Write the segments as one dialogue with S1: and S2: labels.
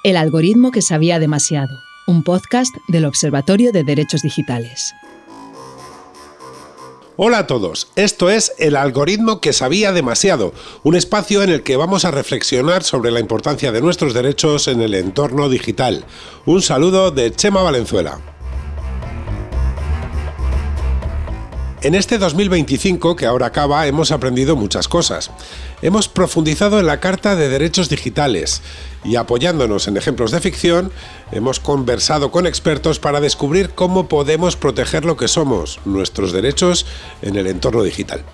S1: El algoritmo que sabía demasiado, un podcast del Observatorio de Derechos Digitales.
S2: Hola a todos, esto es El algoritmo que sabía demasiado, un espacio en el que vamos a reflexionar sobre la importancia de nuestros derechos en el entorno digital. Un saludo de Chema Valenzuela. En este 2025 que ahora acaba hemos aprendido muchas cosas. Hemos profundizado en la Carta de Derechos Digitales y apoyándonos en ejemplos de ficción, hemos conversado con expertos para descubrir cómo podemos proteger lo que somos, nuestros derechos en el entorno digital.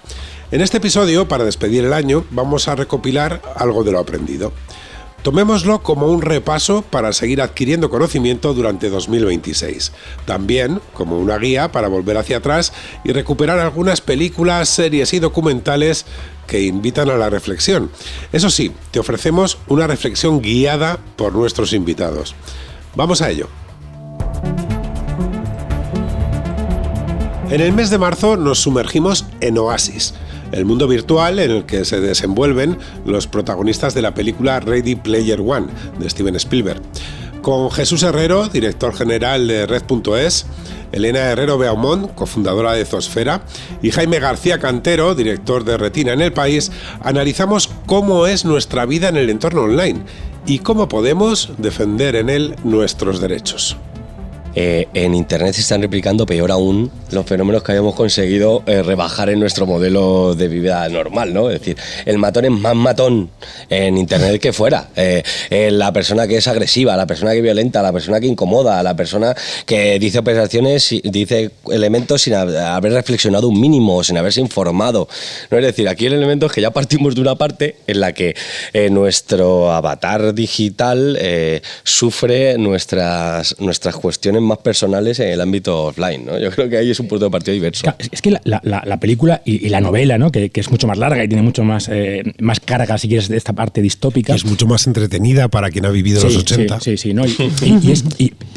S2: En este episodio, para despedir el año, vamos a recopilar algo de lo aprendido. Tomémoslo como un repaso para seguir adquiriendo conocimiento durante 2026. También como una guía para volver hacia atrás y recuperar algunas películas, series y documentales que invitan a la reflexión. Eso sí, te ofrecemos una reflexión guiada por nuestros invitados. Vamos a ello. En el mes de marzo nos sumergimos en Oasis, el mundo virtual en el que se desenvuelven los protagonistas de la película Ready Player One de Steven Spielberg. Con Jesús Herrero, director general de Red.es, Elena Herrero Beaumont, cofundadora de Zoosfera, y Jaime García Cantero, director de Retina en el País, analizamos cómo es nuestra vida en el entorno online y cómo podemos defender en él nuestros derechos.
S3: En Internet se están replicando, peor aún, los fenómenos que habíamos conseguido rebajar en nuestro modelo de vida normal, ¿no? Es decir, el matón es más matón en Internet que fuera. La persona que es agresiva, la persona que violenta, la persona que incomoda, la persona que dice operaciones, dice elementos sin haber reflexionado un mínimo, sin haberse informado, ¿no? Es decir, aquí el elemento es que ya partimos de una parte en la que nuestro avatar digital sufre nuestras cuestiones más personales en el ámbito offline, ¿no? Yo creo que ahí es un punto de partida diverso.
S4: Es que la película y la novela, ¿no? que es mucho más larga y tiene mucho más carga, si quieres, de esta parte distópica.
S2: Y es mucho más entretenida para quien ha vivido los 80.
S4: Sí, ¿no?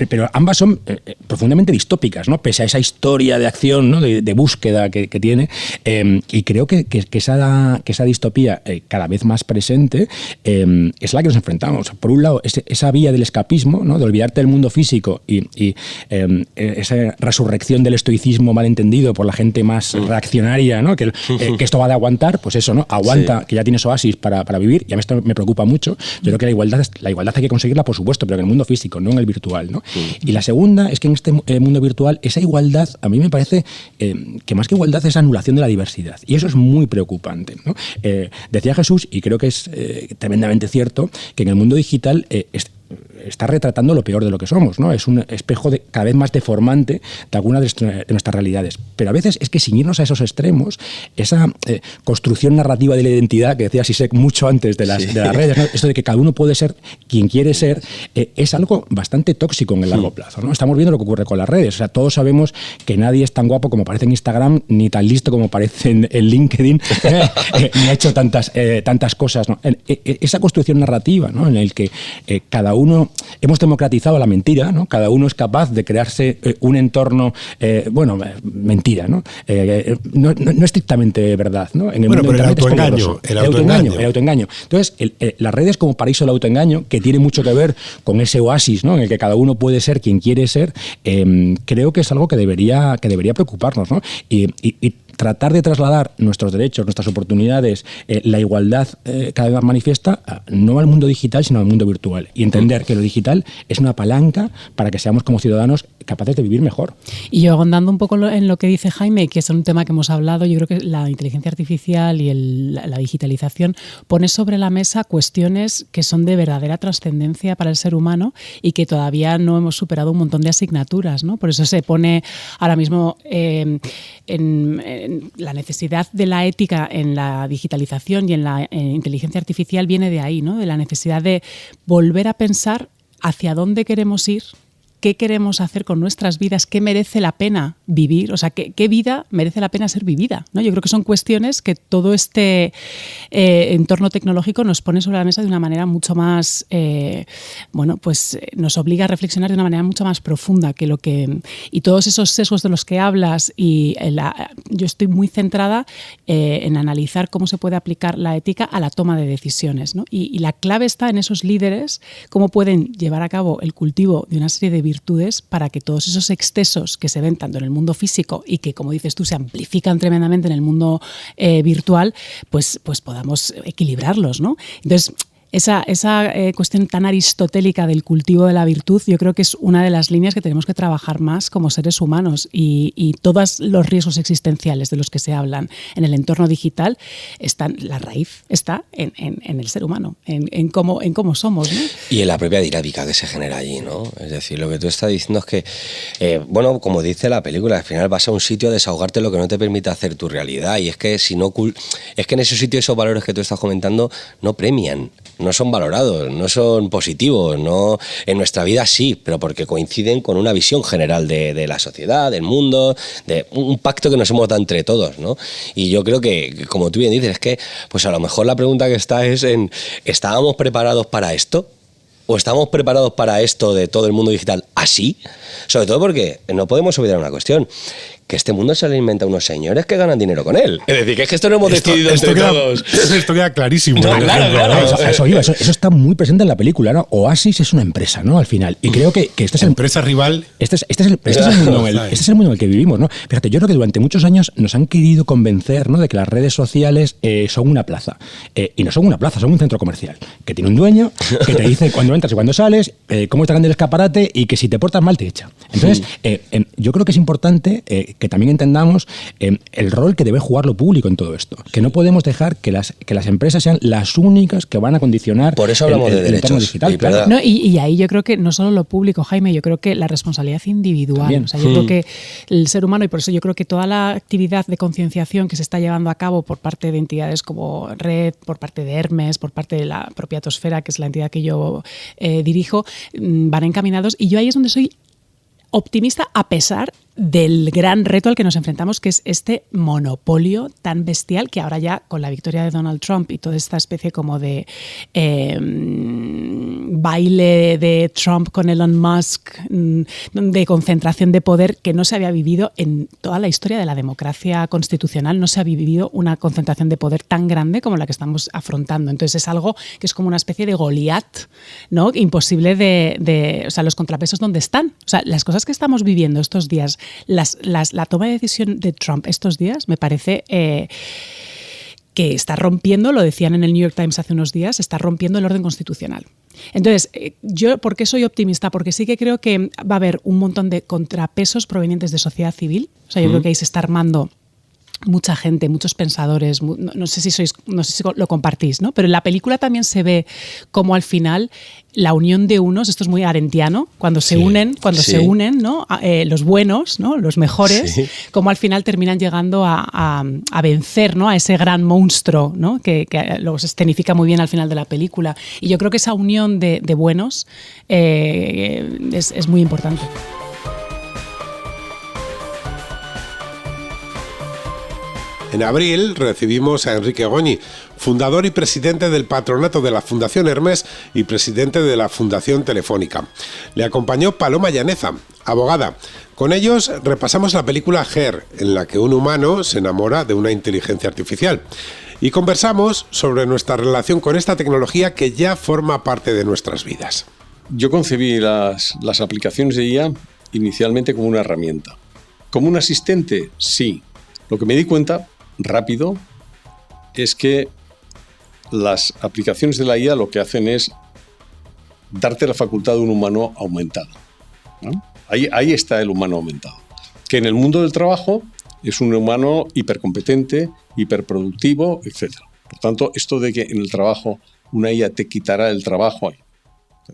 S4: Pero ambas son profundamente distópicas, ¿no? Pese a esa historia de acción, ¿no? de búsqueda que tiene. Y creo que esa distopía cada vez más presente es la que nos enfrentamos. Por un lado, esa vía del escapismo, ¿no? De olvidarte del mundo físico y esa resurrección del estoicismo malentendido por la gente más reaccionaria, ¿no? Que esto va de aguantar, pues eso, ¿no? Aguanta, que ya tienes oasis para vivir, y a mí esto me preocupa mucho. Yo creo que la igualdad hay que conseguirla, por supuesto, pero en el mundo físico, no en el virtual, ¿no? Y la segunda es que en este mundo virtual, esa igualdad, a mí me parece que más que igualdad es anulación de la diversidad, y eso es muy preocupante, ¿no? Decía Jesús, y creo que es tremendamente cierto, que en el mundo digital está retratando lo peor de lo que somos, ¿no? Es un espejo cada vez más deformante de algunas de nuestras realidades. Pero a veces es que sin irnos a esos extremos, esa construcción narrativa de la identidad que decía Zizek mucho antes de las redes, ¿no? Esto de que cada uno puede ser quien quiere ser, es algo bastante tóxico en el largo plazo, ¿no? Estamos viendo lo que ocurre con las redes. O sea, todos sabemos que nadie es tan guapo como parece en Instagram, ni tan listo como parece en LinkedIn, ni ha hecho tantas cosas, ¿no? Esa construcción narrativa, ¿no? En el que cada uno hemos democratizado la mentira, ¿no? Cada uno es capaz de crearse un entorno, mentira, ¿no? No estrictamente verdad, ¿no? En el mundo
S2: pero
S4: el autoengaño. Entonces, las redes como paraíso del autoengaño, que tiene mucho que ver con ese oasis, ¿no? En el que cada uno puede ser quien quiere ser, creo que es algo que debería preocuparnos, ¿no? Y tratar de trasladar nuestros derechos, nuestras oportunidades, la igualdad cada vez más manifiesta, no al mundo digital, sino al mundo virtual. Y entender que lo digital es una palanca para que seamos como ciudadanos capaces de vivir mejor.
S5: Y yo, ahondando un poco en lo que dice Jaime, que es un tema que hemos hablado, yo creo que la inteligencia artificial y la digitalización pone sobre la mesa cuestiones que son de verdadera trascendencia para el ser humano y que todavía no hemos superado un montón de asignaturas, ¿no? Por eso se pone ahora mismo en la necesidad de la ética en la digitalización y en la inteligencia artificial viene de ahí, ¿no? De la necesidad de volver a pensar hacia dónde queremos ir qué queremos hacer con nuestras vidas, qué merece la pena vivir, o sea, qué vida merece la pena ser vivida, ¿no? Yo creo que son cuestiones que todo este entorno tecnológico nos pone sobre la mesa de una manera mucho más, nos obliga a reflexionar de una manera mucho más profunda que lo que... Y todos esos sesgos de los que hablas, yo estoy muy centrada en analizar cómo se puede aplicar la ética a la toma de decisiones, ¿no? Y la clave está en esos líderes, cómo pueden llevar a cabo el cultivo de una serie de virtudes para que todos esos excesos que se ven tanto en el mundo físico y que, como dices tú, se amplifican tremendamente en el mundo virtual, pues podamos equilibrarlos, ¿no? Entonces, esa cuestión tan aristotélica del cultivo de la virtud, yo creo que es una de las líneas que tenemos que trabajar más como seres humanos, y todos los riesgos existenciales de los que se hablan en el entorno digital la raíz está en el ser humano, en cómo somos, ¿no?
S3: Y en la propia dinámica que se genera allí, ¿no? Es decir, lo que tú estás diciendo es que, como dice la película, al final vas a un sitio a desahogarte lo que no te permite hacer tu realidad, y es que en ese sitio esos valores que tú estás comentando no premian, no son valorados, no son positivos, no, en nuestra vida sí, pero porque coinciden con una visión general de la sociedad, del mundo, de un pacto que nos hemos dado entre todos, ¿no? Y yo creo que, como tú bien dices, es que pues a lo mejor la pregunta que está es en ¿estábamos preparados para esto? ¿O estamos preparados para esto de todo el mundo digital así? Sobre todo porque no podemos olvidar una cuestión, que este mundo se alimenta a unos señores que ganan dinero con él. Es decir, que es que esto no hemos decidido entre todos.
S2: Esto queda clarísimo.
S3: No, claro.
S4: Eso está muy presente en la película, ¿no? Oasis es una empresa, ¿no? Al final. Y creo que este es
S2: empresa rival.
S4: Este es el mundo en el que vivimos, ¿no? Fíjate, yo creo que durante muchos años nos han querido convencer, ¿no?, de que las redes sociales son una plaza. Y no son una plaza, son un centro comercial que tiene un dueño que te dice cuándo entras y cuándo sales, cómo está grande el escaparate, y que si te portas mal te echa. Entonces, yo creo que es importante que también entendamos el rol que debe jugar lo público en todo esto. Que no podemos dejar que las empresas sean las únicas que van a condicionar
S3: por eso hablamos de derechos
S4: digital.
S5: Claro. No, y ahí yo creo que no solo lo público, Jaime, yo creo que la responsabilidad individual. También. O sea, yo creo que el ser humano, y por eso yo creo que toda la actividad de concienciación que se está llevando a cabo por parte de entidades como Red, por parte de Hermes, por parte de la propia Tosfera, que es la entidad que yo dirijo, van encaminados. Y yo ahí es donde soy optimista, a pesar del gran reto al que nos enfrentamos, que es este monopolio tan bestial que ahora ya, con la victoria de Donald Trump y toda esta especie como de baile de Trump con Elon Musk, de concentración de poder que no se había vivido en toda la historia de la democracia constitucional. No se ha vivido una concentración de poder tan grande como la que estamos afrontando. Entonces es algo que es como una especie de Goliat, ¿no? Imposible o sea, los contrapesos ¿dónde están? O sea, las cosas que estamos viviendo estos días, la toma de decisión de Trump estos días me parece que está rompiendo, lo decían en el New York Times hace unos días, está rompiendo el orden constitucional. Entonces, yo, ¿por qué soy optimista? Porque sí que creo que va a haber un montón de contrapesos provenientes de sociedad civil. O sea, yo creo que ahí se está armando mucha gente, muchos pensadores, no sé si lo compartís, ¿no? Pero en la película también se ve cómo al final la unión de unos, esto es muy arendtiano, cuando se unen, ¿no? Los buenos, ¿no? Los mejores, cómo al final terminan llegando a vencer, ¿no?, a ese gran monstruo, ¿no?, que luego se escenifica muy bien al final de la película. Y yo creo que esa unión de buenos es muy importante.
S2: En abril recibimos a Enrique Goñi, fundador y presidente del patronato de la Fundación Hermes y presidente de la Fundación Telefónica. Le acompañó Paloma Llaneza, abogada. Con ellos repasamos la película Her, en la que un humano se enamora de una inteligencia artificial. Y conversamos sobre nuestra relación con esta tecnología que ya forma parte de nuestras vidas.
S6: Yo concebí las aplicaciones de IA inicialmente como una herramienta. ¿Como un asistente? Sí. Lo que me di cuenta rápido es que las aplicaciones de la IA lo que hacen es darte la facultad de un humano aumentado, ¿no? Ahí está el humano aumentado, que en el mundo del trabajo es un humano hipercompetente, hiperproductivo, etc. Por tanto, esto de que en el trabajo una IA te quitará el trabajo, hay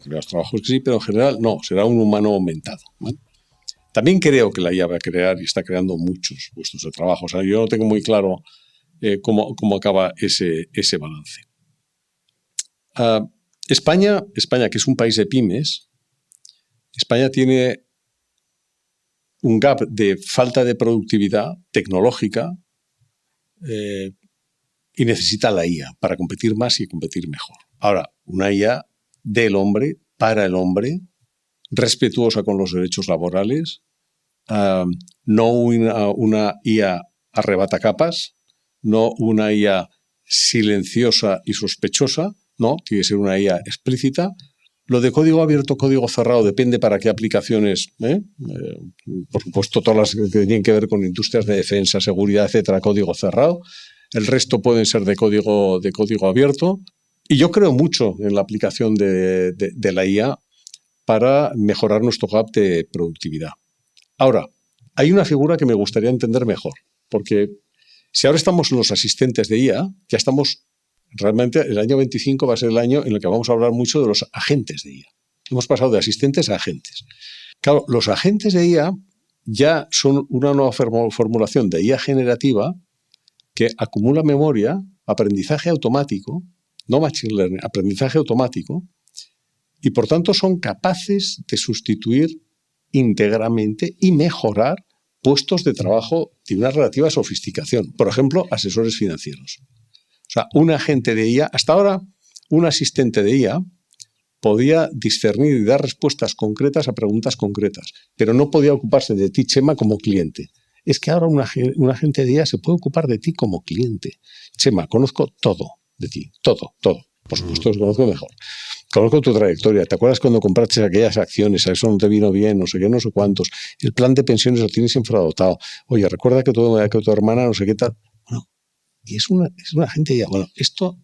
S6: los trabajos que sí, pero en general no, será un humano aumentado, ¿vale? También creo que la IA va a crear y está creando muchos puestos de trabajo. O sea, yo no tengo muy claro cómo acaba ese balance. España, que es un país de pymes, España tiene un gap de falta de productividad tecnológica y necesita la IA para competir más y competir mejor. Ahora, una IA del hombre, para el hombre, respetuosa con los derechos laborales, no una IA arrebatacapas, no una IA silenciosa y sospechosa, no, tiene que ser una IA explícita. Lo de código abierto, código cerrado, depende para qué aplicaciones. Por supuesto, todas las que tienen que ver con industrias de defensa, seguridad, etcétera, código cerrado. El resto pueden ser de código abierto. Y yo creo mucho en la aplicación de la IA para mejorar nuestro gap de productividad. Ahora, hay una figura que me gustaría entender mejor, porque si ahora estamos en los asistentes de IA, ya estamos... Realmente el año 25 va a ser el año en el que vamos a hablar mucho de los agentes de IA. Hemos pasado de asistentes a agentes. Claro, los agentes de IA ya son una nueva formulación de IA generativa que acumula memoria, aprendizaje automático, no machine learning, aprendizaje automático, y por tanto son capaces de sustituir íntegramente y mejorar puestos de trabajo de una relativa sofisticación. Por ejemplo, asesores financieros. O sea, un agente de IA, hasta ahora un asistente de IA podía discernir y dar respuestas concretas a preguntas concretas, pero no podía ocuparse de ti, Chema, como cliente. Es que ahora un agente de IA se puede ocupar de ti como cliente. Chema, conozco todo de ti, todo. Por supuesto, os conozco mejor. Conozco tu trayectoria. ¿Te acuerdas cuando compraste aquellas acciones? A eso no te vino bien, no sé qué, no sé cuántos. El plan de pensiones lo tienes infradotado. Oye, recuerda que tu hermana no sé qué tal. Bueno, y es una agente ya. Bueno, esto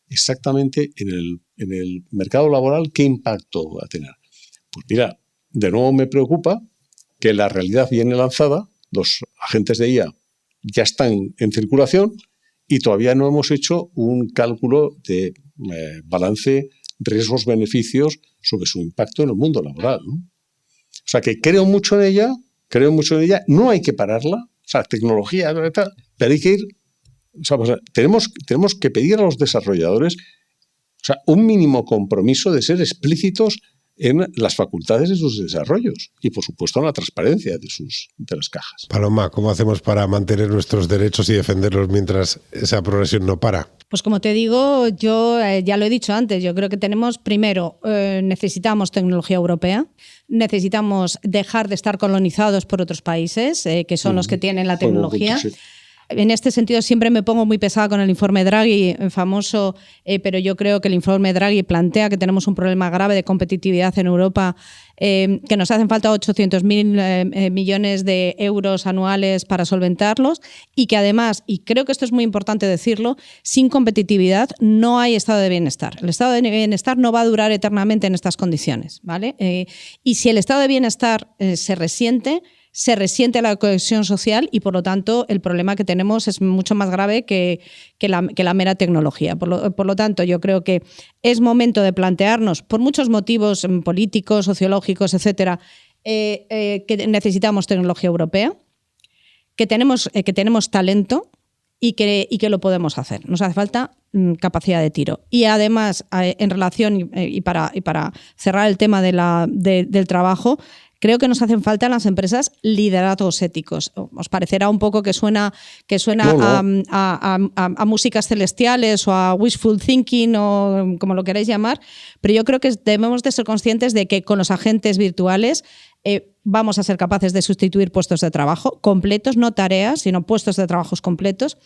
S6: exactamente en el mercado laboral, ¿qué impacto va a tener? Pues mira, de nuevo me preocupa que la realidad viene lanzada, los agentes de IA ya están en circulación y todavía no hemos hecho un cálculo de balance riesgos-beneficios sobre su impacto en el mundo laboral, ¿no? O sea que creo mucho en ella, no hay que pararla, o sea, tecnología, pero hay que ir. O sea, tenemos que pedir a los desarrolladores, o sea, un mínimo compromiso de ser explícitos en las facultades de sus desarrollos y, por supuesto, en la transparencia de las cajas.
S2: Paloma, ¿cómo hacemos para mantener nuestros derechos y defenderlos mientras esa progresión no para?
S7: Pues como te digo, yo ya lo he dicho antes, yo creo que necesitamos tecnología europea, necesitamos dejar de estar colonizados por otros países, que son los que tienen la tecnología. Sí. En este sentido siempre me pongo muy pesada con el informe Draghi, famoso, pero yo creo que el informe Draghi plantea que tenemos un problema grave de competitividad en Europa, que nos hacen falta 800.000 millones de euros anuales para solventarlos y que además, y creo que esto es muy importante decirlo, sin competitividad no hay estado de bienestar. El estado de bienestar no va a durar eternamente en estas condiciones, ¿vale? Y si el estado de bienestar se resiente la cohesión social y, por lo tanto, el problema que tenemos es mucho más grave que la mera tecnología. Por lo tanto, yo creo que es momento de plantearnos, por muchos motivos políticos, sociológicos, etcétera, que necesitamos tecnología europea, que tenemos talento y que lo podemos hacer. Nos hace falta capacidad de tiro. Y además, en relación, y para cerrar el tema del trabajo, creo que nos hacen falta en las empresas liderazgos éticos. Os parecerá un poco que suena no. A músicas celestiales o a wishful thinking o como lo queráis llamar, pero yo creo que debemos de ser conscientes de que con los agentes virtuales vamos a ser capaces de sustituir puestos de trabajo completos, no tareas, sino puestos de trabajos completos,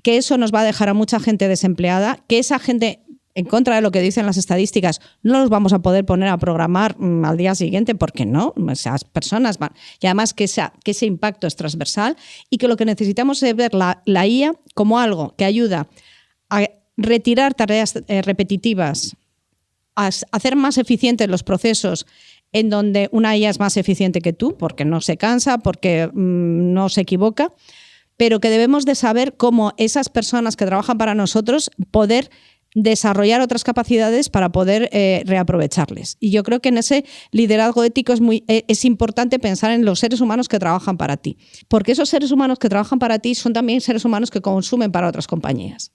S7: que eso nos va a dejar a mucha gente desempleada, que esa gente, en contra de lo que dicen las estadísticas, no los vamos a poder poner a programar al día siguiente, porque no, esas personas van. Y además que ese impacto es transversal y que lo que necesitamos es ver la IA como algo que ayuda a retirar tareas repetitivas, a hacer más eficientes los procesos en donde una IA es más eficiente que tú, porque no se cansa, porque no se equivoca, pero que debemos de saber cómo esas personas que trabajan para nosotros poder desarrollar otras capacidades para poder reaprovecharles. Y yo creo que en ese liderazgo ético es importante pensar en los seres humanos que trabajan para ti, porque esos seres humanos que trabajan para ti son también seres humanos que consumen para otras compañías.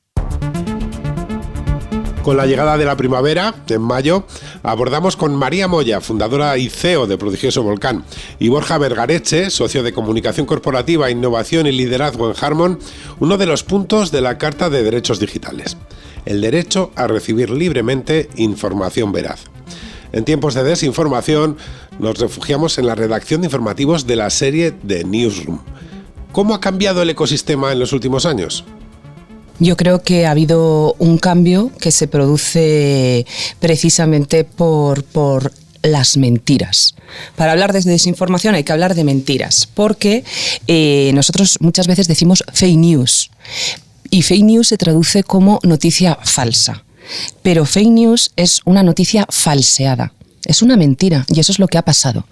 S2: Con la llegada de la primavera, en mayo, abordamos con María Moya, fundadora y CEO de Prodigioso Volcán, y Borja Vergareche, socio de Comunicación Corporativa, Innovación y Liderazgo en Harmon, uno de los puntos de la Carta de Derechos Digitales: el derecho a recibir libremente información veraz. En tiempos de desinformación, nos refugiamos en la redacción de informativos de la serie The Newsroom. ¿Cómo ha cambiado el ecosistema en los últimos años?
S8: Yo creo que ha habido un cambio que se produce precisamente por las mentiras. Para hablar de desinformación hay que hablar de mentiras, porque nosotros muchas veces decimos fake news, y fake news se traduce como noticia falsa, pero fake news es una noticia falseada. Es una mentira, y eso es lo que ha pasado,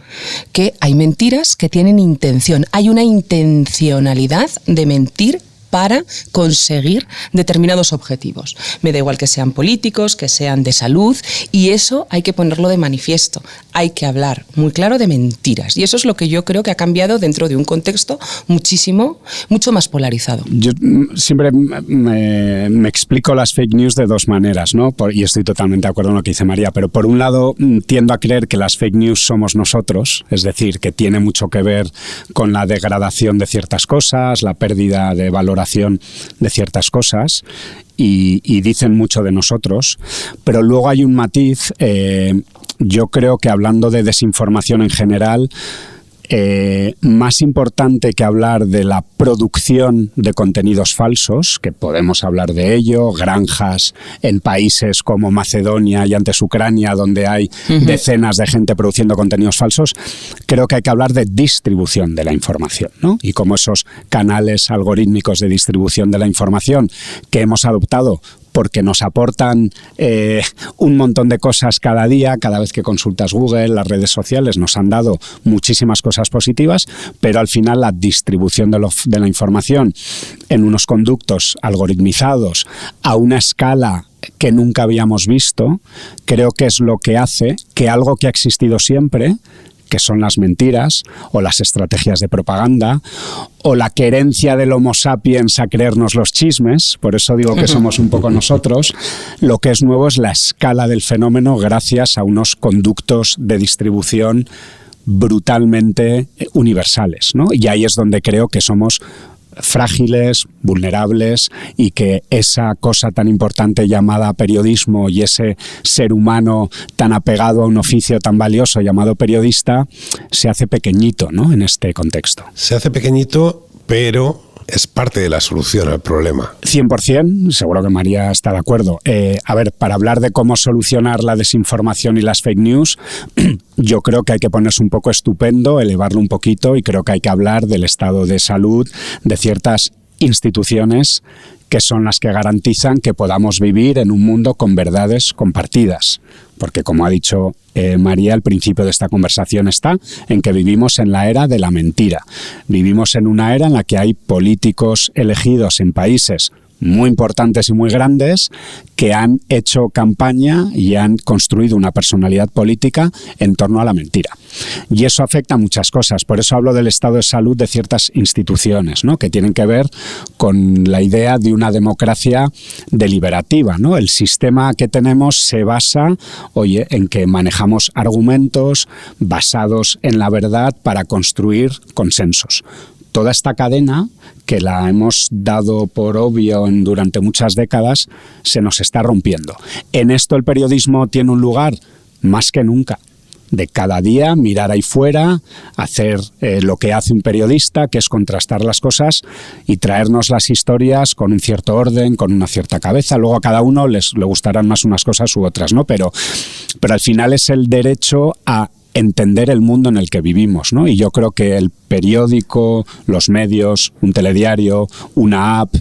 S8: que hay mentiras que tienen intención, hay una intencionalidad de mentir para conseguir determinados objetivos. Me da igual que sean políticos, que sean de salud, y eso hay que ponerlo de manifiesto. Hay que hablar muy claro de mentiras, y eso es lo que yo creo que ha cambiado dentro de un contexto mucho más polarizado.
S9: Yo siempre me explico las fake news de dos maneras, ¿no? Y estoy totalmente de acuerdo en lo que dice María, pero por un lado tiendo a creer que las fake news somos nosotros, es decir, que tiene mucho que ver con la degradación de ciertas cosas, la pérdida de valoración de ciertas cosas, y dicen mucho de nosotros, pero luego hay un matiz. Yo creo que hablando de desinformación en general, más importante que hablar de la producción de contenidos falsos, que podemos hablar de ello, granjas en países como Macedonia y antes Ucrania, donde hay decenas de gente produciendo contenidos falsos, creo que hay que hablar de distribución de la información, ¿no? Y como esos canales algorítmicos de distribución de la información que hemos adoptado porque nos aportan un montón de cosas cada día, cada vez que consultas Google, las redes sociales nos han dado muchísimas cosas positivas, pero al final la distribución de la información en unos conductos algoritmizados a una escala que nunca habíamos visto, creo que es lo que hace que algo que ha existido siempre, que son las mentiras o las estrategias de propaganda o la querencia del Homo sapiens a creernos los chismes, por eso digo que somos un poco nosotros, lo que es nuevo es la escala del fenómeno gracias a unos conductos de distribución brutalmente universales, ¿no? Y ahí es donde creo que somos frágiles, vulnerables, y que esa cosa tan importante llamada periodismo y ese ser humano tan apegado a un oficio tan valioso llamado periodista se hace pequeñito, ¿no? En este contexto.
S2: Se hace pequeñito, pero es parte de la solución al problema.
S9: 100%, seguro que María está de acuerdo. A ver, para hablar de cómo solucionar la desinformación y las fake news, yo creo que hay que ponerse un poco estupendo, elevarlo un poquito, y creo que hay que hablar del estado de salud de ciertas instituciones que son las que garantizan que podamos vivir en un mundo con verdades compartidas. Porque, como ha dicho María, el principio de esta conversación está en que vivimos en la era de la mentira. Vivimos en una era en la que hay políticos elegidos en países muy importantes y muy grandes que han hecho campaña y han construido una personalidad política en torno a la mentira. Y eso afecta a muchas cosas. Por eso hablo del estado de salud de ciertas instituciones, ¿no? Que tienen que ver con la idea de una democracia deliberativa, ¿no? El sistema que tenemos se basa, en que manejamos argumentos basados en la verdad para construir consensos. Toda esta cadena, que la hemos dado por obvio durante muchas décadas, se nos está rompiendo. En esto el periodismo tiene un lugar más que nunca. De cada día mirar ahí fuera, hacer lo que hace un periodista, que es contrastar las cosas y traernos las historias con un cierto orden, con una cierta cabeza. Luego a cada uno le gustarán más unas cosas u otras, ¿no? Pero al final es el derecho a entender el mundo en el que vivimos, ¿no? Y yo creo que el periódico, los medios, un telediario, una app,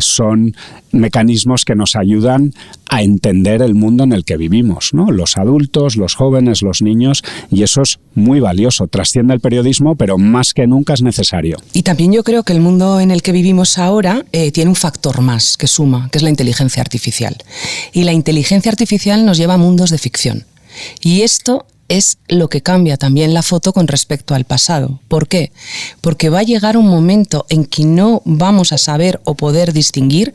S9: son mecanismos que nos ayudan a entender el mundo en el que vivimos, ¿no? Los adultos, los jóvenes, los niños, y eso es muy valioso. Trasciende el periodismo, pero más que nunca es necesario.
S8: Y también yo creo que el mundo en el que vivimos ahora tiene un factor más que suma, que es la inteligencia artificial. Y la inteligencia artificial nos lleva a mundos de ficción. Y esto es lo que cambia también la foto con respecto al pasado. ¿Por qué? Porque va a llegar un momento en que no vamos a saber o poder distinguir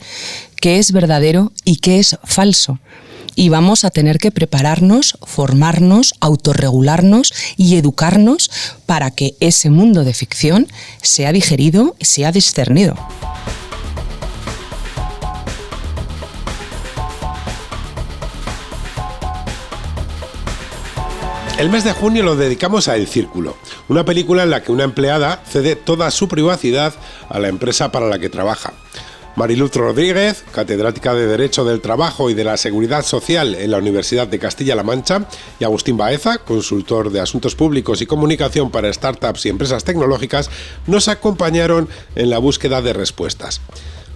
S8: qué es verdadero y qué es falso. Y vamos a tener que prepararnos, formarnos, autorregularnos y educarnos para que ese mundo de ficción sea digerido y sea discernido.
S2: El mes de junio lo dedicamos a El Círculo, una película en la que una empleada cede toda su privacidad a la empresa para la que trabaja. Mariluz Rodríguez, catedrática de Derecho del Trabajo y de la Seguridad Social en la Universidad de Castilla-La Mancha, y Agustín Baeza, consultor de Asuntos Públicos y Comunicación para startups y empresas tecnológicas, nos acompañaron en la búsqueda de respuestas.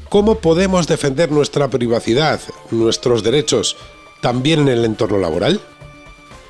S2: ¿Cómo podemos defender nuestra privacidad, nuestros derechos, también en el entorno laboral?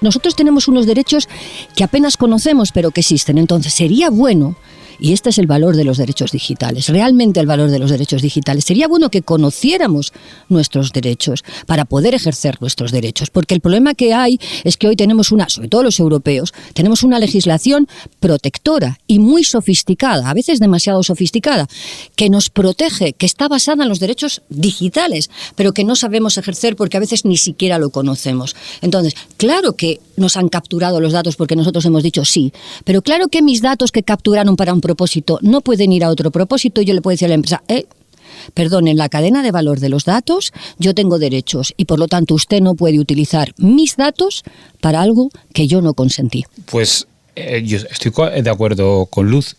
S10: Nosotros tenemos unos derechos que apenas conocemos, pero que existen. Entonces, sería bueno, y este es el valor de los derechos digitales, realmente el valor de los derechos digitales, sería bueno que conociéramos nuestros derechos para poder ejercer nuestros derechos. Porque el problema que hay es que hoy tenemos sobre todo los europeos, tenemos una legislación protectora y muy sofisticada, a veces demasiado sofisticada, que nos protege, que está basada en los derechos digitales, pero que no sabemos ejercer porque a veces ni siquiera lo conocemos. Entonces, claro que nos han capturado los datos porque nosotros hemos dicho sí, pero claro que mis datos que capturaron para un propósito no pueden ir a otro propósito. Yo le puedo decir a la empresa, perdón, en la cadena de valor de los datos yo tengo derechos y por lo tanto usted no puede utilizar mis datos para algo que yo no consentí.
S11: Pues yo estoy de acuerdo con Luz,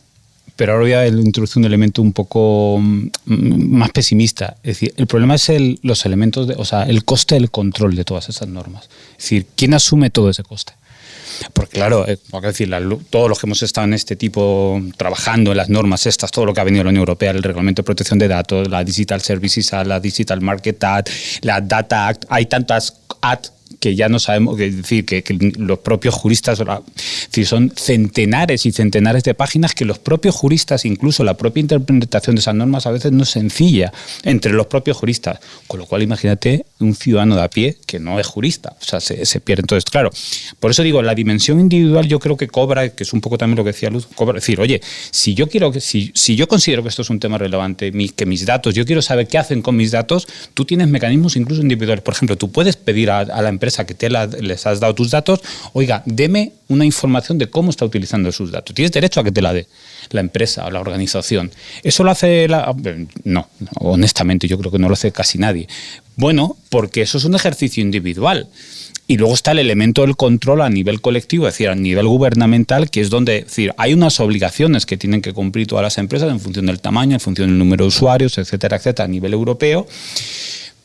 S11: pero ahora voy a introducir un elemento un poco más pesimista. Es decir, el problema es los elementos, el coste del control de todas esas normas. Es decir, ¿quién asume todo ese coste? Porque claro, todos los que hemos estado en este tipo, trabajando en las normas estas, todo lo que ha venido de la Unión Europea, el Reglamento de Protección de Datos, la Digital Services Act, la Digital Market Act, la Data Act, hay tantas Act que ya no sabemos, es decir, que los propios juristas, es decir, son centenares y centenares de páginas que los propios juristas, incluso la propia interpretación de esas normas a veces no es sencilla entre los propios juristas, con lo cual imagínate un ciudadano de a pie que no es jurista, o sea, se pierde. Entonces, claro, por eso digo, la dimensión individual yo creo que cobra, que es un poco también lo que decía Luz, cobra, es decir, oye, si yo considero que esto es un tema relevante, que mis datos, yo quiero saber qué hacen con mis datos, tú tienes mecanismos incluso individuales. Por ejemplo, tú puedes pedir a la empresa que les has dado tus datos, oiga, deme una información de cómo está utilizando sus datos. Tienes derecho a que te la dé la empresa o la organización. ¿Eso lo hace No, honestamente yo creo que no lo hace casi nadie. Bueno, porque eso es un ejercicio individual. Y luego está el elemento del control a nivel colectivo, es decir, a nivel gubernamental, que es donde, es decir, hay unas obligaciones que tienen que cumplir todas las empresas en función del tamaño, en función del número de usuarios, etcétera, etcétera, a nivel europeo.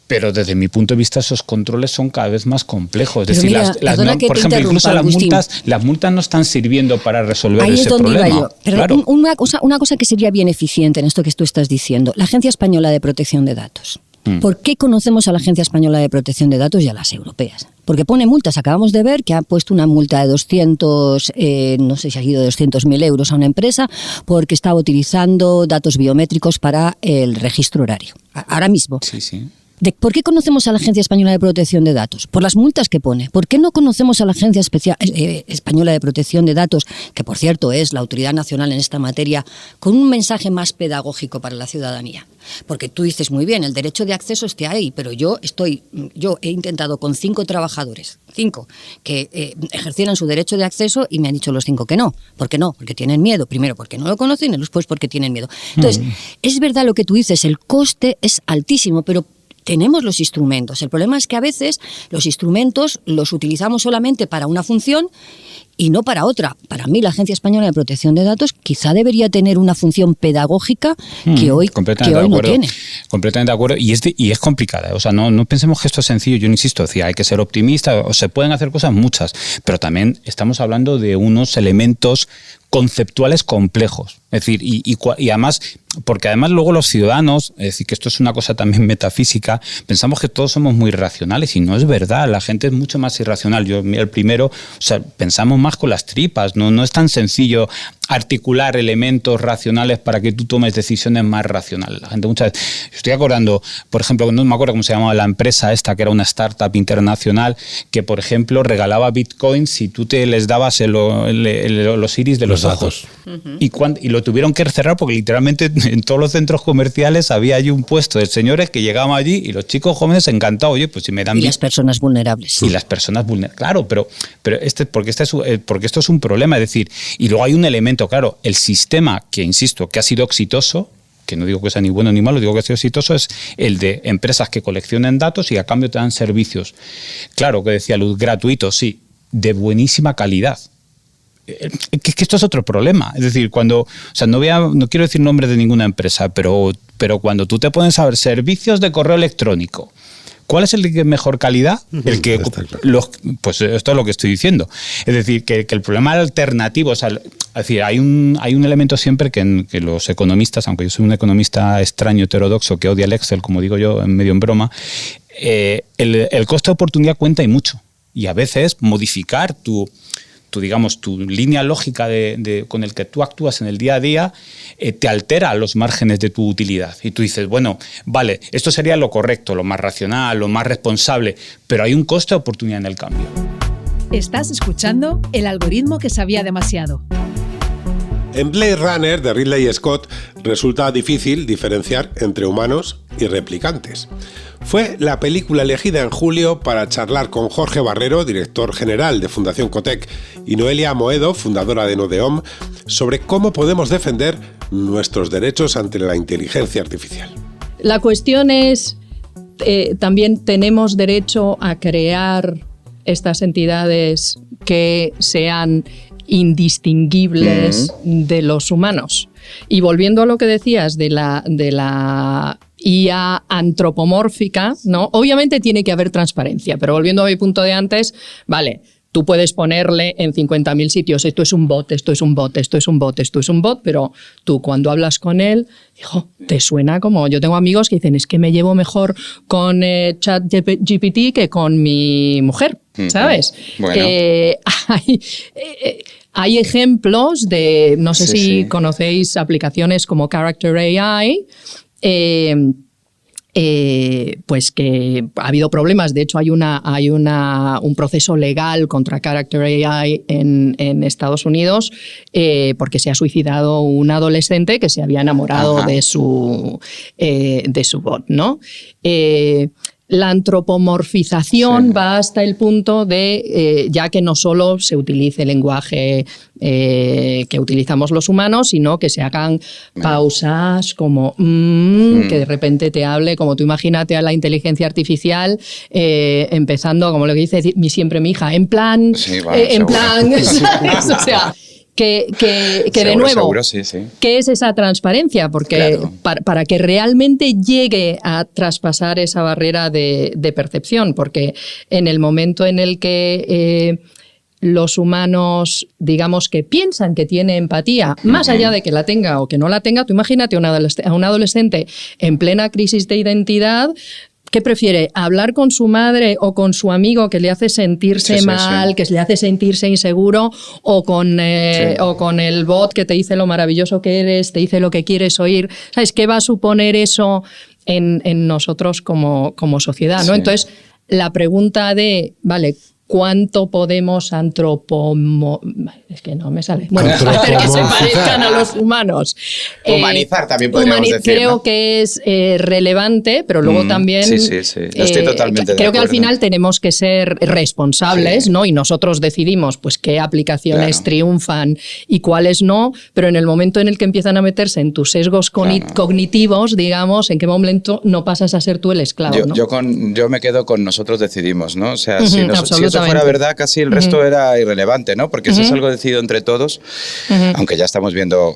S11: Pero desde mi punto de vista esos controles son cada vez más complejos. Es decir, por ejemplo, incluso las multas no están sirviendo para resolver ese problema. Ahí es donde iba yo. Pero claro.
S10: Una cosa que sería bien eficiente en esto que tú estás diciendo, la Agencia Española de Protección de Datos. ¿Por qué conocemos a la Agencia Española de Protección de Datos y a las europeas? Porque pone multas. Acabamos de ver que ha puesto una multa de 200, no sé si ha sido de 200.000 euros a una empresa porque estaba utilizando datos biométricos para el registro horario. Ahora mismo.
S11: Sí.
S10: ¿Por qué conocemos a la Agencia Española de Protección de Datos? Por las multas que pone. ¿Por qué no conocemos a la Agencia Española de Protección de Datos, que por cierto es la autoridad nacional en esta materia, con un mensaje más pedagógico para la ciudadanía? Porque tú dices muy bien, el derecho de acceso está ahí, pero yo he intentado con 5 trabajadores, 5, que ejercieran su derecho de acceso y me han dicho los 5 que no. ¿Por qué no? Porque tienen miedo. Primero porque no lo conocen y después porque tienen miedo. Entonces, es verdad lo que tú dices, el coste es altísimo, pero tenemos los instrumentos. El problema es que a veces los instrumentos los utilizamos solamente para una función y no para otra. Para mí, la Agencia Española de Protección de Datos quizá debería tener una función pedagógica que hoy no tiene.
S11: Completamente de acuerdo. Y es complicada. O sea, no pensemos que esto es sencillo. Yo insisto, decía, hay que ser optimista. O se pueden hacer cosas muchas, pero también estamos hablando de unos elementos conceptuales complejos. Es decir, y además, porque además luego los ciudadanos, es decir, que esto es una cosa también metafísica, pensamos que todos somos muy racionales y no es verdad. La gente es mucho más irracional. Yo, el primero, o sea, pensamos más con las tripas. No es tan sencillo articular elementos racionales para que tú tomes decisiones más racionales. La gente muchas veces... Estoy acordando, por ejemplo, no me acuerdo cómo se llamaba la empresa esta, que era una startup internacional, que, por ejemplo, regalaba bitcoins si tú te les dabas los iris de los ojos. Y lo tuvieron que cerrar porque literalmente en todos los centros comerciales había allí un puesto de señores que llegaban allí y los chicos jóvenes encantados, oye, pues si me dan...
S10: Y las personas vulnerables.
S11: Y las personas vulnerables, claro, pero porque esto es un problema, es decir, y luego hay un elemento, claro, el sistema que, insisto, que ha sido exitoso, que no digo que sea ni bueno ni malo, digo que ha sido exitoso, es el de empresas que coleccionen datos y a cambio te dan servicios. Claro, que decía Luz, gratuitos, sí, de buenísima calidad. Que esto es otro problema. Es decir, no quiero decir nombres de ninguna empresa, pero cuando tú te pones a ver servicios de correo electrónico, ¿cuál es el de mejor calidad? El que pues esto es lo que estoy diciendo. Es decir, que el problema alternativo, es decir, hay un elemento siempre que los economistas, aunque yo soy un economista extraño, heterodoxo, que odia el Excel, como digo yo, medio en broma, el coste de oportunidad cuenta y mucho. Y a veces modificar tu línea lógica con el que tú actúas en el día a día te altera los márgenes de tu utilidad. Y tú dices, bueno, vale, esto sería lo correcto, lo más racional, lo más responsable, pero hay un coste de oportunidad en el cambio.
S1: Estás escuchando El algoritmo que sabía demasiado.
S2: En Blade Runner de Ridley Scott resulta difícil diferenciar entre humanos y replicantes. Fue la película elegida en julio para charlar con Jorge Barrero, director general de Fundación Cotec, y Noelia Moedo, fundadora de Nodeom, sobre cómo podemos defender nuestros derechos ante la inteligencia artificial.
S12: La cuestión es, también tenemos derecho a crear estas entidades que sean indistinguibles de los humanos. Y volviendo a lo que decías de la IA antropomórfica, ¿no? Obviamente tiene que haber transparencia, pero volviendo a mi punto de antes, vale, tú puedes ponerle en 50.000 sitios, esto es un bot, esto es un bot, esto es un bot, esto es un bot, pero tú cuando hablas con él, hijo, te suena como... Yo tengo amigos que dicen, es que me llevo mejor con ChatGPT que con mi mujer, ¿sabes? Bueno. Hay ejemplos de, no sé si conocéis aplicaciones como Character AI, pues que ha habido problemas. De hecho, hay un proceso legal contra Character AI en Estados Unidos porque se ha suicidado un adolescente que se había enamorado de su bot, ¿no? La antropomorfización va hasta el punto de, ya que no solo se utilice el lenguaje que utilizamos los humanos, sino que se hagan pausas como que de repente te hable, como tú imagínate a la inteligencia artificial empezando, como lo que dice siempre mi hija, en plan, ¿sabes? O sea... Que de nuevo, ¿qué es esa transparencia? Porque para que realmente llegue a traspasar esa barrera de percepción, porque en el momento en el que los humanos, digamos, que piensan que tiene empatía, más allá de que la tenga o que no la tenga, tú imagínate a un adolescente en plena crisis de identidad. ¿Qué prefiere? ¿Hablar con su madre o con su amigo que le hace sentirse mal, que le hace sentirse inseguro, o con el bot que te dice lo maravilloso que eres, te dice lo que quieres oír? ¿Sabes qué va a suponer eso en nosotros como sociedad, ¿no? Entonces, la pregunta de, vale, ¿cuánto podemos es que no me sale. Bueno, hacer que se parezcan a los humanos.
S13: Humanizar también podríamos decir,
S12: creo
S13: ¿no?
S12: que es relevante, pero luego también...
S13: Sí. Estoy totalmente de acuerdo.
S12: Creo que al final tenemos que ser responsables, ¿no? Y nosotros decidimos pues qué aplicaciones triunfan y cuáles no, pero en el momento en el que empiezan a meterse en tus sesgos cognitivos, digamos, en qué momento no pasas a ser tú el esclavo, ¿no?
S13: Yo me quedo con nosotros decidimos, ¿no? O sea, si eso fuera verdad, casi el resto era irrelevante, ¿no? Porque eso es algo decidido entre todos, aunque ya estamos viendo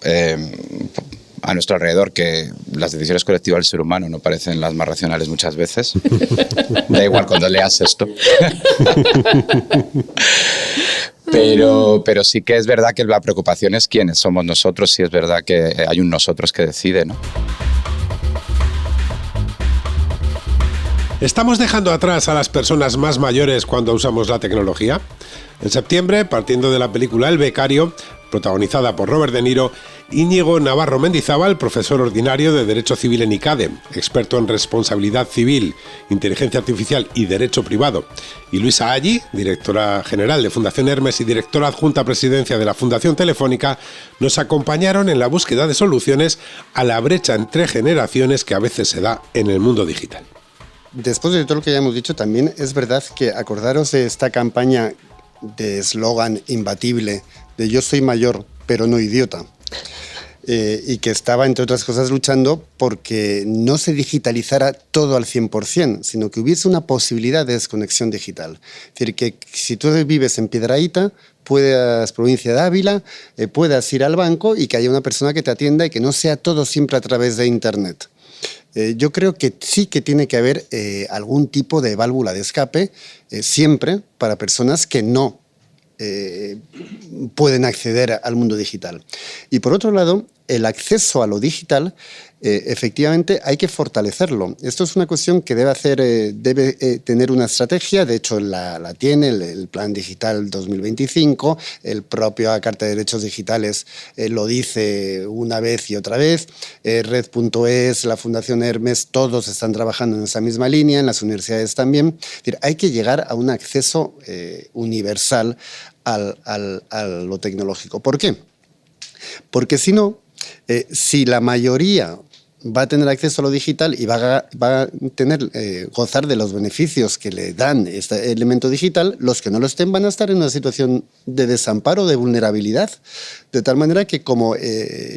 S13: a nuestro alrededor que las decisiones colectivas del ser humano no parecen las más racionales muchas veces. Da igual cuando leas esto. Pero sí que es verdad que la preocupación es quiénes somos nosotros, si es verdad que hay un nosotros que decide, ¿no?
S2: ¿Estamos dejando atrás a las personas más mayores cuando usamos la tecnología? En septiembre, partiendo de la película El Becario, protagonizada por Robert De Niro, Íñigo Navarro Mendizábal, profesor ordinario de Derecho Civil en ICADE, experto en responsabilidad civil, inteligencia artificial y derecho privado, y Luisa Allí, directora general de Fundación Hermes y directora adjunta a presidencia de la Fundación Telefónica, nos acompañaron en la búsqueda de soluciones a la brecha entre generaciones que a veces se da en el mundo digital.
S14: Después de todo lo que ya hemos dicho, también es verdad que acordaros de esta campaña de eslogan imbatible de yo soy mayor pero no idiota, y que estaba, entre otras cosas, luchando porque no se digitalizara todo al 100%, sino que hubiese una posibilidad de desconexión digital. Es decir, que si tú vives en Piedrahíta, puedas, provincia de Ávila, puedas ir al banco y que haya una persona que te atienda y que no sea todo siempre a través de Internet. Yo creo que sí que tiene que haber algún tipo de válvula de escape siempre para personas que no pueden acceder al mundo digital. Y por otro lado, el acceso a lo digital, efectivamente hay que fortalecerlo. Esto es una cuestión que debe tener una estrategia, de hecho la tiene el Plan Digital 2025, el propio Carta de Derechos Digitales lo dice una vez y otra vez, Red.es, la Fundación Hermes, todos están trabajando en esa misma línea, en las universidades también. Es decir, hay que llegar a un acceso universal a lo tecnológico. ¿Por qué? Porque si no, si la mayoría va a tener acceso a lo digital y va a gozar de los beneficios que le dan este elemento digital, los que no lo estén van a estar en una situación de desamparo, de vulnerabilidad, de tal manera que como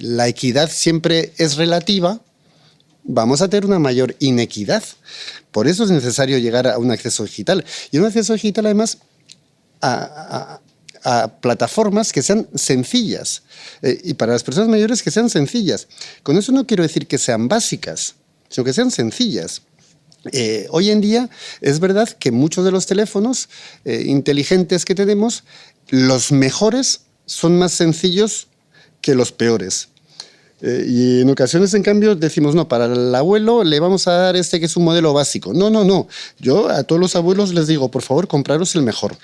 S14: la equidad siempre es relativa, vamos a tener una mayor inequidad. Por eso es necesario llegar a un acceso digital. Y un acceso digital, además, a plataformas que sean sencillas, y para las personas mayores que sean sencillas. Con eso no quiero decir que sean básicas, sino que sean sencillas. Hoy en día es verdad que muchos de los teléfonos inteligentes que tenemos, los mejores son más sencillos que los peores. Y en ocasiones, en cambio, decimos, no, para el abuelo le vamos a dar que es un modelo básico. No. Yo a todos los abuelos les digo, por favor, compraros el mejor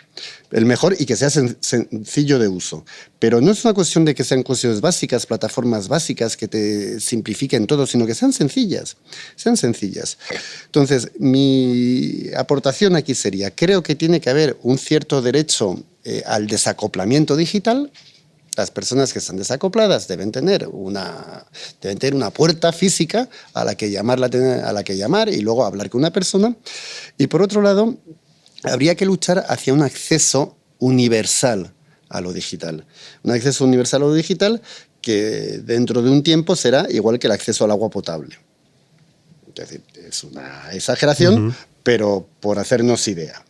S14: y que sea sencillo de uso. Pero no es una cuestión de que sean cuestiones básicas, plataformas básicas que te simplifiquen todo, sino que sean sencillas. Entonces, mi aportación aquí sería, creo que tiene que haber un cierto derecho al desacoplamiento digital. Las personas que están desacopladas deben tener una puerta física a la que llamar y luego hablar con una persona. Y por otro lado, habría que luchar hacia un acceso universal a lo digital. Un acceso universal a lo digital que dentro de un tiempo será igual que el acceso al agua potable. Es decir, es una exageración, pero por hacernos idea.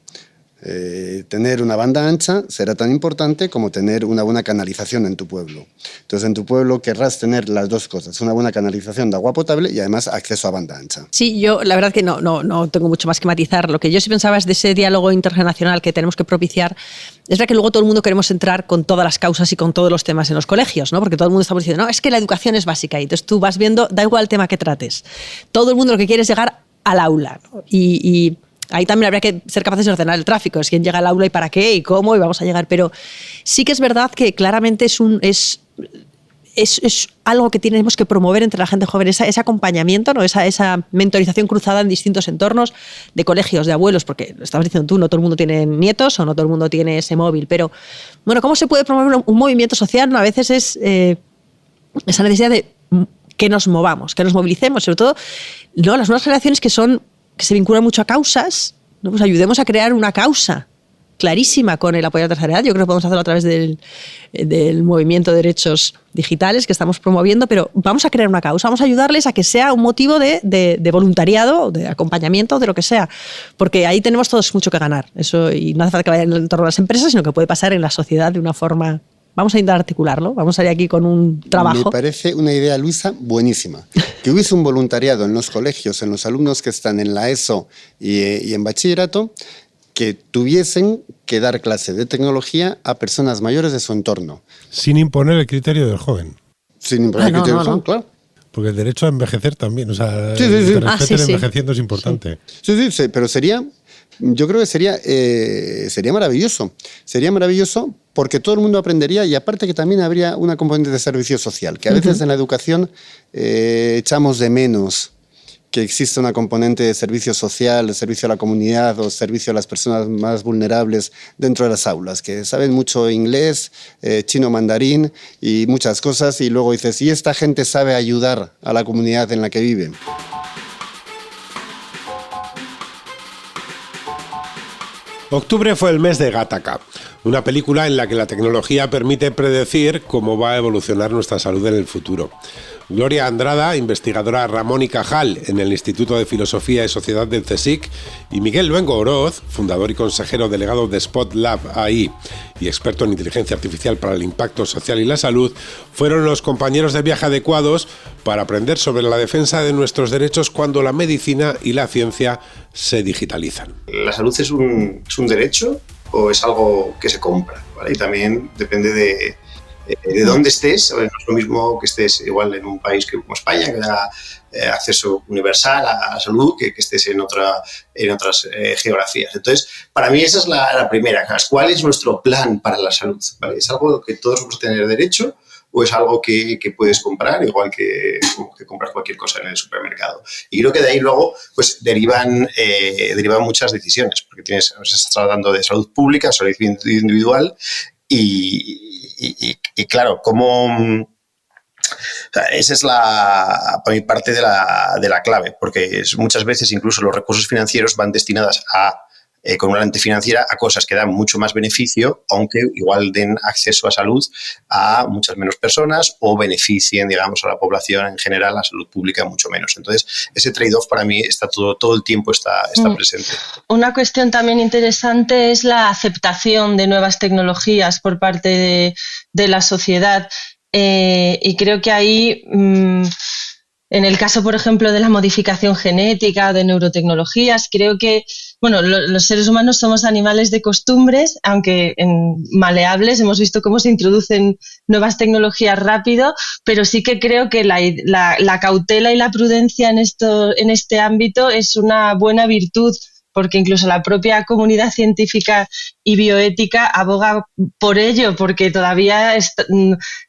S14: Tener una banda ancha será tan importante como tener una buena canalización en tu pueblo. Entonces, en tu pueblo querrás tener las dos cosas, una buena canalización de agua potable y además acceso a banda ancha.
S15: Sí, yo la verdad que no tengo mucho más que matizar. Lo que yo sí pensaba es de ese diálogo intergeneracional que tenemos que propiciar. Es verdad que luego todo el mundo queremos entrar con todas las causas y con todos los temas en los colegios, ¿no? Porque todo el mundo está diciendo, no, es que la educación es básica. Y entonces tú vas viendo, da igual el tema que trates. Todo el mundo lo que quiere es llegar al aula, ¿no? Y ahí también habría que ser capaces de ordenar el tráfico, es quién llega al aula y para qué y cómo y vamos a llegar. Pero sí que es verdad que claramente es algo que tenemos que promover entre la gente joven, ese acompañamiento, ¿no? esa mentorización cruzada en distintos entornos de colegios, de abuelos, porque lo estabas diciendo tú, no todo el mundo tiene nietos o no todo el mundo tiene ese móvil. Pero, bueno, ¿cómo se puede promover un movimiento social? ¿No? A veces es esa necesidad de que nos movamos, que nos movilicemos, sobre todo las nuevas generaciones que se vinculan mucho a causas, ¿no? Pues ayudemos a crear una causa clarísima con el apoyo a la tercera edad. Yo creo que podemos hacerlo a través del movimiento de derechos digitales que estamos promoviendo, pero vamos a crear una causa, vamos a ayudarles a que sea un motivo de voluntariado, de acompañamiento, de lo que sea, porque ahí tenemos todos mucho que ganar. Eso, y no hace falta que vaya en el entorno de las empresas, sino que puede pasar en la sociedad de una forma. Vamos a intentar articularlo, vamos a ir aquí con un trabajo. Me
S14: parece una idea, Luisa, buenísima. Que hubiese un voluntariado en los colegios, en los alumnos que están en la ESO y en bachillerato, que tuviesen que dar clase de tecnología a personas mayores de su entorno.
S2: Sin imponer el criterio del joven.
S14: Sin imponer el criterio del joven, claro.
S2: Porque el derecho a envejecer también, o sea, el respeto envejeciendo es importante.
S14: Sí, pero sería Yo creo que sería maravilloso. Sería maravilloso porque todo el mundo aprendería y aparte que también habría una componente de servicio social, que a veces en la educación echamos de menos que existe una componente de servicio social, de servicio a la comunidad o servicio a las personas más vulnerables dentro de las aulas, que saben mucho inglés, chino mandarín y muchas cosas, y luego dices, ¿y esta gente sabe ayudar a la comunidad en la que vive?
S2: Octubre fue el mes de Gattaca, una película en la que la tecnología permite predecir cómo va a evolucionar nuestra salud en el futuro. Gloria Andrada, investigadora Ramón y Cajal en el Instituto de Filosofía y Sociedad del CSIC, y Miguel Luengo Oroz, fundador y consejero delegado de Spot Lab AI y experto en inteligencia artificial para el impacto social y la salud, fueron los compañeros de viaje adecuados para aprender sobre la defensa de nuestros derechos cuando la medicina y la ciencia se digitalizan.
S16: ¿La salud es un derecho o es algo que se compra? ¿Vale? Y también depende de dónde estés. No es lo mismo que estés igual en un país como España, que da acceso universal a la salud, que estés en otras geografías. Entonces, para mí esa es la primera. ¿Cuál es nuestro plan para la salud? ¿Vale? ¿Es algo que todos vamos a tener derecho o es algo que puedes comprar, igual que compras cualquier cosa en el supermercado? Y creo que de ahí luego pues derivan muchas decisiones, porque se está tratando de salud pública, salud individual y claro, esa es para mi parte de la clave, porque muchas veces incluso los recursos financieros van destinados con una lente financiera a cosas que dan mucho más beneficio, aunque igual den acceso a salud a muchas menos personas o beneficien, digamos, a la población en general, la salud pública mucho menos. Entonces, ese trade-off para mí está todo el tiempo está presente.
S17: Una cuestión también interesante es la aceptación de nuevas tecnologías por parte de la sociedad. Y creo que ahí, en el caso, por ejemplo, de la modificación genética, de neurotecnologías, creo que los seres humanos somos animales de costumbres, aunque maleables. Hemos visto cómo se introducen nuevas tecnologías rápido, pero sí que creo que la cautela y la prudencia en este ámbito es una buena virtud, porque incluso la propia comunidad científica y bioética aboga por ello, porque todavía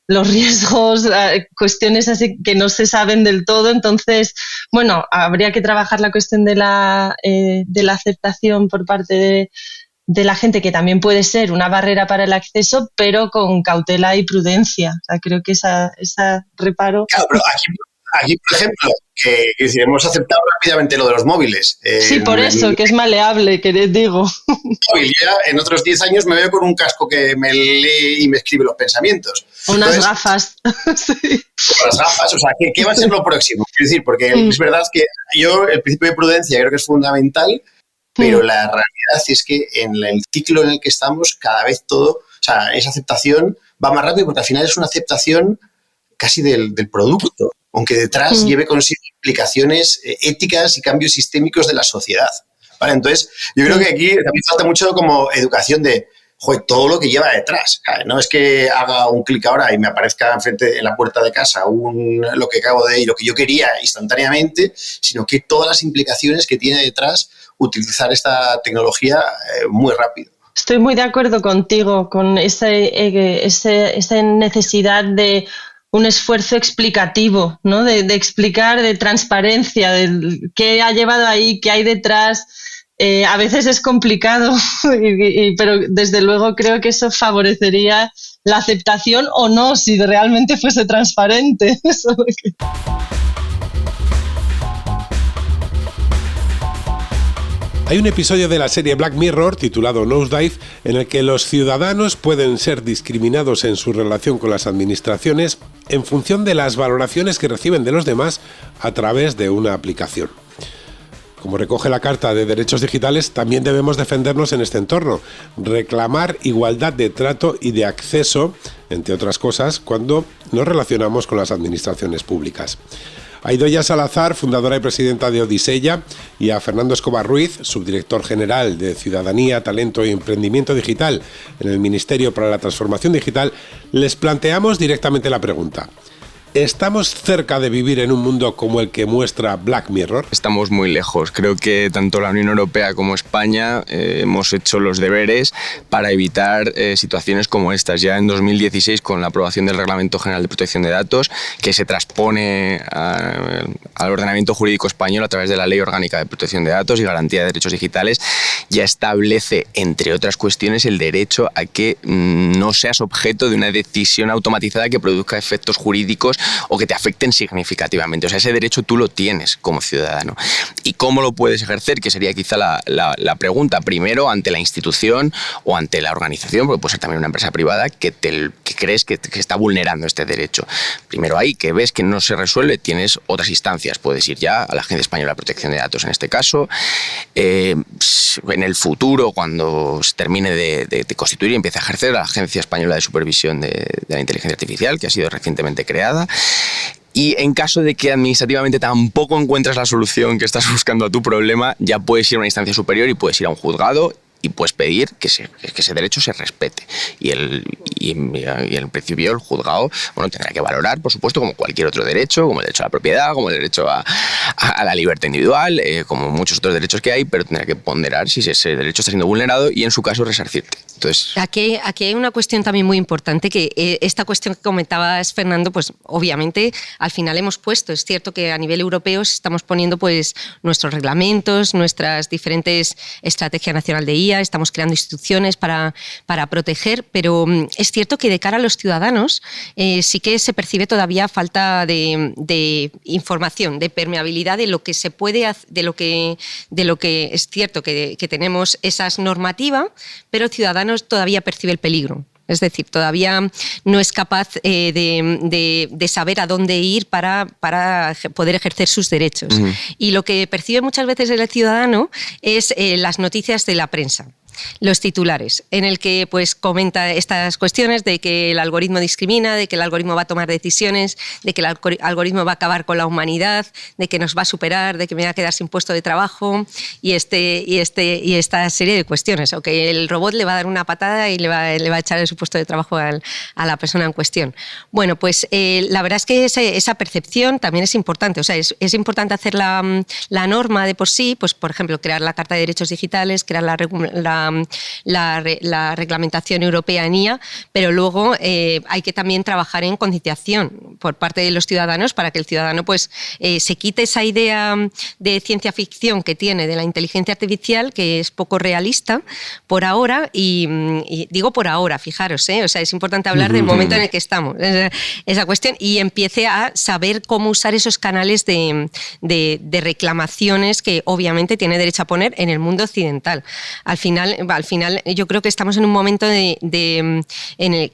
S17: los riesgos, cuestiones así que no se saben del todo. Entonces, habría que trabajar la cuestión de la aceptación por parte de la gente, que también puede ser una barrera para el acceso, pero con cautela y prudencia. O sea, creo que esa reparo...
S16: Claro, pero aquí, por ejemplo, que hemos aceptado rápidamente lo de los móviles.
S17: Sí, por eso, que es maleable, que les digo.
S16: Ya en otros 10 años me veo con un casco que me lee y me escribe los pensamientos.
S17: Unas gafas.
S16: Sí. Las gafas, o sea, ¿qué va a ser lo próximo? Quiero decir, porque es verdad que el principio de prudencia creo que es fundamental, pero la realidad es que en el ciclo en el que estamos, cada vez esa aceptación va más rápido, porque al final es una aceptación casi del producto, aunque detrás lleve consigo implicaciones éticas y cambios sistémicos de la sociedad. ¿Vale? Entonces, yo creo que aquí también falta mucho como educación de todo lo que lleva detrás. No es que haga un clic ahora y me aparezca enfrente en la puerta de casa lo que acabo de ir, lo que yo quería instantáneamente, sino que todas las implicaciones que tiene detrás utilizar esta tecnología muy rápido.
S17: Estoy muy de acuerdo contigo con esa necesidad de un esfuerzo explicativo, ¿no? De explicar, de transparencia, de qué ha llevado ahí, qué hay detrás. A veces es complicado, pero desde luego creo que eso favorecería la aceptación o no, si realmente fuese transparente.
S2: Hay un episodio de la serie Black Mirror titulado Nosedive en el que los ciudadanos pueden ser discriminados en su relación con las administraciones en función de las valoraciones que reciben de los demás a través de una aplicación. Como recoge la Carta de Derechos Digitales, también debemos defendernos en este entorno, reclamar igualdad de trato y de acceso, entre otras cosas, cuando nos relacionamos con las administraciones públicas. A Idoia Salazar, fundadora y presidenta de Odisella, y a Fernando Escobar Ruiz, subdirector general de Ciudadanía, Talento y Emprendimiento Digital en el Ministerio para la Transformación Digital, les planteamos directamente la pregunta: ¿Estamos cerca de vivir en un mundo como el que muestra Black Mirror?
S18: Estamos muy lejos. Creo que tanto la Unión Europea como España hemos hecho los deberes para evitar situaciones como estas. Ya en 2016, con la aprobación del Reglamento General de Protección de Datos, que se transpone al ordenamiento jurídico español a través de la Ley Orgánica de Protección de Datos y Garantía de Derechos Digitales, ya establece, entre otras cuestiones, el derecho a que no seas objeto de una decisión automatizada que produzca efectos jurídicos o que te afecten significativamente. O sea, ese derecho tú lo tienes como ciudadano. ¿Y cómo lo puedes ejercer? Que sería quizá la pregunta. Primero, ante la institución o ante la organización, porque puede ser también una empresa privada, que crees que está vulnerando este derecho. Primero ahí, que ves que no se resuelve, tienes otras instancias. Puedes ir ya a la Agencia Española de Protección de Datos en este caso. En el futuro, cuando se termine de constituir y empiece a ejercer, la Agencia Española de Supervisión de la Inteligencia Artificial, que ha sido recientemente creada. Y en caso de que administrativamente tampoco encuentres la solución que estás buscando a tu problema, ya puedes ir a una instancia superior y puedes ir a un juzgado y puedes pedir que ese derecho se respete. Y en principio el juzgado tendrá que valorar, por supuesto, como cualquier otro derecho, como el derecho a la propiedad, como el derecho a la libertad individual, como muchos otros derechos que hay, pero tendrá que ponderar si ese derecho está siendo vulnerado y, en su caso, resarcirte. Entonces,
S19: aquí hay una cuestión también muy importante, que esta cuestión que comentabas, Fernando, pues obviamente al final hemos puesto, es cierto que a nivel europeo estamos poniendo pues nuestros reglamentos, nuestras diferentes estrategias nacional de IA, estamos creando instituciones para proteger, pero es cierto que de cara a los ciudadanos sí que se percibe todavía falta de información, de permeabilidad de lo que se puede hacer, de lo que es cierto que tenemos esas normativas, pero el ciudadano todavía percibe el peligro. Es decir, todavía no es capaz de saber a dónde ir para poder ejercer sus derechos. Uh-huh. Y lo que percibe muchas veces el ciudadano es las noticias de la prensa. Los titulares, en el que pues comenta estas cuestiones de que el algoritmo discrimina, de que el algoritmo va a tomar decisiones, de que el algoritmo va a acabar con la humanidad, de que nos va a superar, de que me va a quedar sin puesto de trabajo y esta serie de cuestiones, o que el robot le va a dar una patada y le va a echar su puesto de trabajo a la persona en cuestión. Bueno, pues la verdad es que esa percepción también es importante, o sea, es importante hacer la norma de por sí, pues por ejemplo, crear la Carta de Derechos Digitales, crear la reglamentación europea en IA, pero luego hay que también trabajar en concienciación por parte de los ciudadanos para que el ciudadano pues se quite esa idea de ciencia ficción que tiene de la inteligencia artificial, que es poco realista por ahora, y digo por ahora, fijaros, o sea, es importante hablar del momento en el que estamos, esa cuestión, y empiece a saber cómo usar esos canales de reclamaciones que obviamente tiene derecho a poner en el mundo occidental. Al final yo creo que estamos en un momento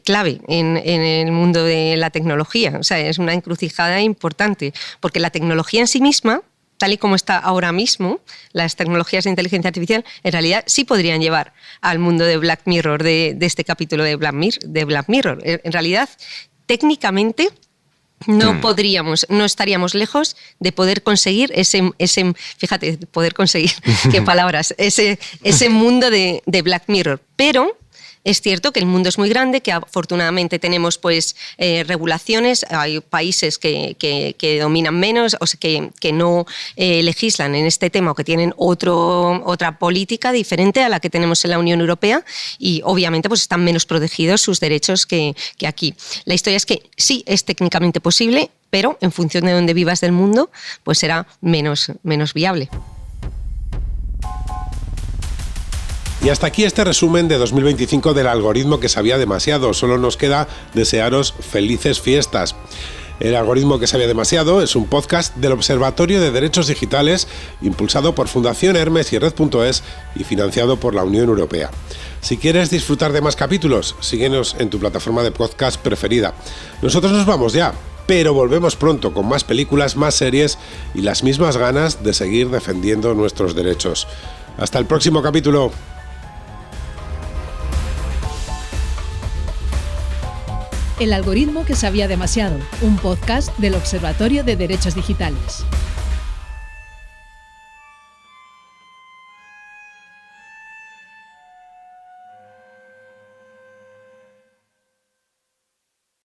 S19: clave en el mundo de la tecnología. O sea, es una encrucijada importante, porque la tecnología en sí misma, tal y como está ahora mismo, las tecnologías de inteligencia artificial, en realidad sí podrían llevar al mundo de Black Mirror, de este capítulo de Black Mirror. En realidad, técnicamente, no estaríamos lejos de poder conseguir fíjate, poder conseguir, qué palabras, ese mundo de Black Mirror. Pero es cierto que el mundo es muy grande, que afortunadamente tenemos pues regulaciones, hay países que dominan menos, o sea, que no legislan en este tema o que tienen otra política diferente a la que tenemos en la Unión Europea, y obviamente pues están menos protegidos sus derechos que aquí. La historia es que sí es técnicamente posible, pero en función de dónde vivas del mundo, pues será menos viable.
S2: Y hasta aquí este resumen de 2025 del algoritmo que sabía demasiado. Solo nos queda desearos felices fiestas. El algoritmo que sabía demasiado es un podcast del Observatorio de Derechos Digitales, impulsado por Fundación Hermes y Red.es y financiado por la Unión Europea. Si quieres disfrutar de más capítulos, síguenos en tu plataforma de podcast preferida. Nosotros nos vamos ya, pero volvemos pronto con más películas, más series y las mismas ganas de seguir defendiendo nuestros derechos. Hasta el próximo capítulo.
S1: El algoritmo que sabía demasiado, un podcast del Observatorio de Derechos Digitales.